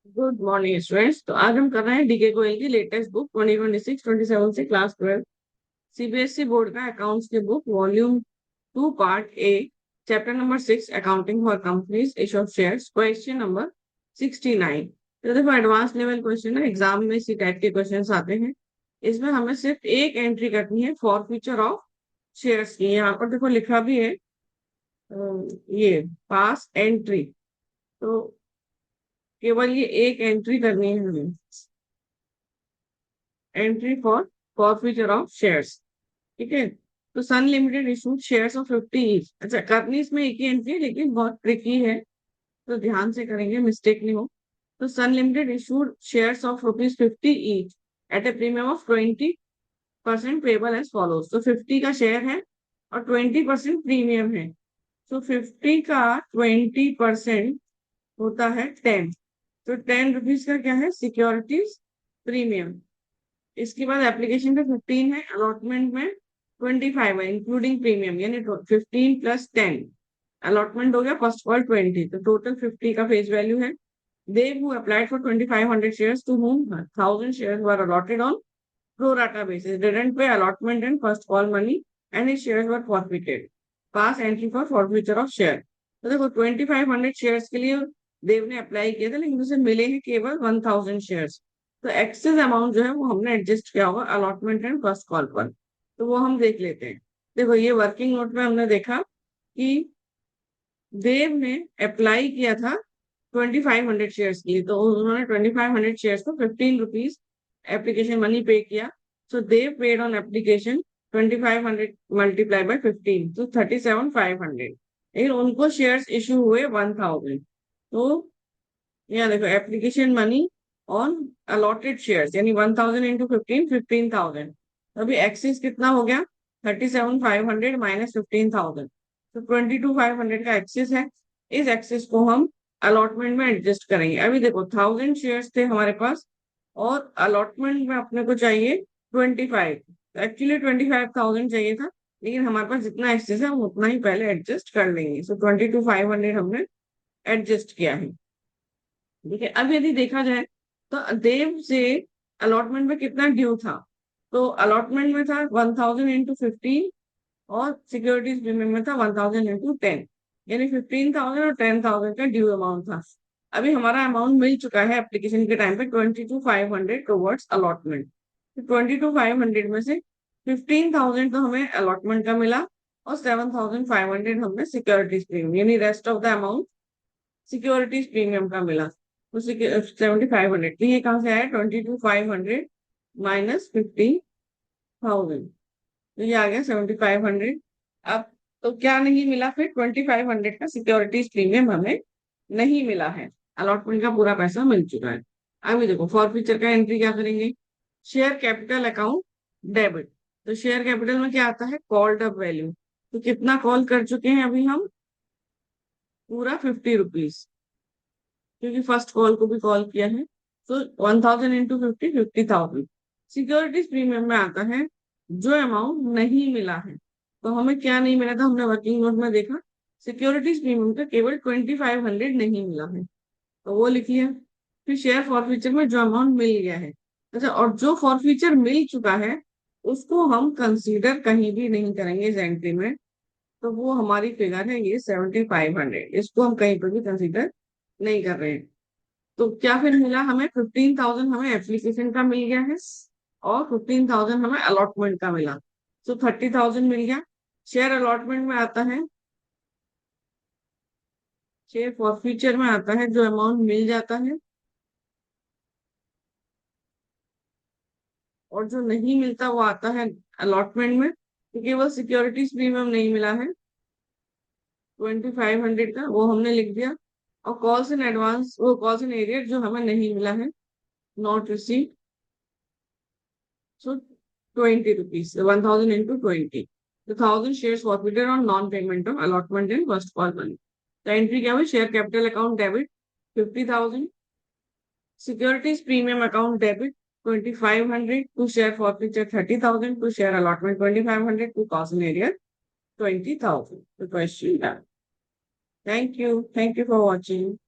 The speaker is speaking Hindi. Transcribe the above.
Good morning students. तो आज हम कर रहे हैं डीके गोयल की लेटेस्ट बुक 2026-27 से क्लास 12 सीबीएसई बोर्ड का अकाउंट्स की book volume 2 part A chapter number 6 accounting for companies issue of shares question number 69। तो देखो एडवांस लेवल क्वेश्चन है, एग्जाम में इसी टाइप के क्वेश्चन आते हैं। इसमें हमें सिर्फ एक एंट्री करनी है फॉर फ्यूचर ऑफ शेयर्स की। यहाँ पर देखो लिखा भी है ये पास एंट्री। तो केवल ये एक एंट्री करनी है हमें, entry for future of shares. ठीक है। तो Sun Limited issued shares of 50 each. अच्छा, करनी इसमें एक ही एंट्री है लेकिन बहुत ट्रिकी है, तो ध्यान से करेंगे, मिस्टेक नहीं हो। तो Sun Limited issued shares of ₹50 each at a premium of 20% payable as follows. तो 50 का शेयर है और 20% प्रीमियम है। तो 50 का 20% होता है 10। तो ₹10 का क्या है, सिक्योरिटीज प्रीमियम। इसके बाद एप्लीकेशन पे 15 है, अलॉटमेंट में 25 है इंक्लूडिंग प्रीमियम, यानी 15 प्लस 10। अलॉटमेंट हो गया फर्स्ट कॉल 20, तो टोटल 50 का फेस वैल्यू है। They who applied for 2500 shares to whom 1000 shares were allotted on pro rata basis didn't pay allotment and first call money and his shares were forfeited. Pass entry for forfeiture of share. तो देखो 2500 शेयर्स के लिए देव ने अप्लाई किया था लेकिन उसे मिले हैं केवल 1000 शेयर्स। तो एक्सेस अमाउंट जो है वो हमने एडजस्ट किया होगा अलॉटमेंट एंड फर्स्ट कॉल पर। तो वो हम देख लेते हैं। देखो ये वर्किंग नोट में हमने देखा कि देव ने अप्लाई किया था 2500 शेयर्स के लिए, तो उन्होंने 2500 शेयर्स को ₹15 एप्लीकेशन मनी पे किया। So they paid on application 2500 multiply by 15, तो 37,500। लेकिन उनको शेयर्स इशू हुए 1000। तो यहाँ देखो application money on allotted shares यानी 1000 इंटू 15, 15,000। अभी एक्सिस कितना हो गया, 37,500 माइनस 15,000। तो 22,500 का एक्सिस है। इस एक्सिस को हम अलॉटमेंट में एडजस्ट करेंगे। अभी देखो 1000 शेयर्स थे हमारे पास और अलॉटमेंट में अपने को चाहिए 25। एक्चुअली 25,000 चाहिए था, लेकिन हमारे पास जितना एक्सेस है हम उतना ही पहले एडजस्ट कर लेंगे। सो 22,500 हमने एडजस्ट किया है। ठीक है। अब यदि देखा जाए तो देव से अलॉटमेंट में कितना ड्यू था, तो अलॉटमेंट में था 1000 इंटू 15 और सिक्योरिटीज प्रीमियम में था 1000 इंटू 10, यानी 15,000 और 10,000 का ड्यू अमाउंट था। अभी हमारा अमाउंट मिल चुका है एप्लीकेशन के टाइम पे 22,500 टुवर्ड्स अलॉटमेंट। तो 22,500 में से 15,000 तो हमें अलॉटमेंट का मिला और 7,500 हमें सिक्योरिटीज प्रीमियम यानी rest of the amount securities premium का मिला। तो 7,500, तो ये कहाँ से आया, 22,500 माइनस 15,000, तो ये आ गया 7,500। अब तो क्या नहीं मिला, फिर 2,500 का सिक्योरिटीज प्रीमियम हमें नहीं मिला है। अलॉटमेंट का पूरा पैसा मिल चुका है। अभी देखो फॉर फ्यूचर का एंट्री क्या करेंगे, शेयर कैपिटल अकाउंट डेबिट। तो शेयर कैपिटल में क्या आता है, कॉल्ड अप वैल्यू। तो कितना कॉल कर चुके हैं अभी हम, पूरा ₹50, क्योंकि फर्स्ट कॉल को भी कॉल किया है। तो 1000 इंटू 50, 50,000। सिक्योरिटीज प्रीमियम में आता है जो अमाउंट नहीं मिला है। तो हमें क्या नहीं मिला था, हमने वर्किंग नोट में देखा सिक्योरिटीज प्रीमियम का केवल 2,500 नहीं मिला है, तो वो लिख लिया। फिर शेयर फॉरफीचर में जो अमाउंट मिल गया है, अच्छा, और जो फॉरफीचर मिल चुका है उसको हम कंसीडर कहीं भी नहीं करेंगे इस एंट्री में। तो वो हमारी फिगर है ये 7,500, इसको हम कहीं पर भी कंसीडर नहीं कर रहे हैं। तो क्या फिर मिला हमें, 15,000 हमें एप्लीकेशन का मिल गया है और 15,000 हमें अलॉटमेंट का मिला। तो 30,000 मिल गया। शेयर अलॉटमेंट में आता है, शेयर फॉर फ्यूचर में आता है जो अमाउंट मिल जाता है, और जो नहीं मिलता वो आता है अलॉटमेंट में। तो केवल सिक्योरिटीज प्रीमियम नहीं मिला है 2,500 का, वो हमने लिख दिया। और कॉल्स इन एडवांस, वो कॉल्स इन एरियर जो हमें नहीं मिला है, not receive. So ₹20, 1000 into 20. The 1000 shares forfeited on non-payment of allotment in first call money. The entry क्या हुई, share capital account debit 50,000, securities premium account debit 2,500, to share forfeiture 30,000, to share allotment 2,500, to cost in area 20,000. The question done. Thank you. Thank you for watching.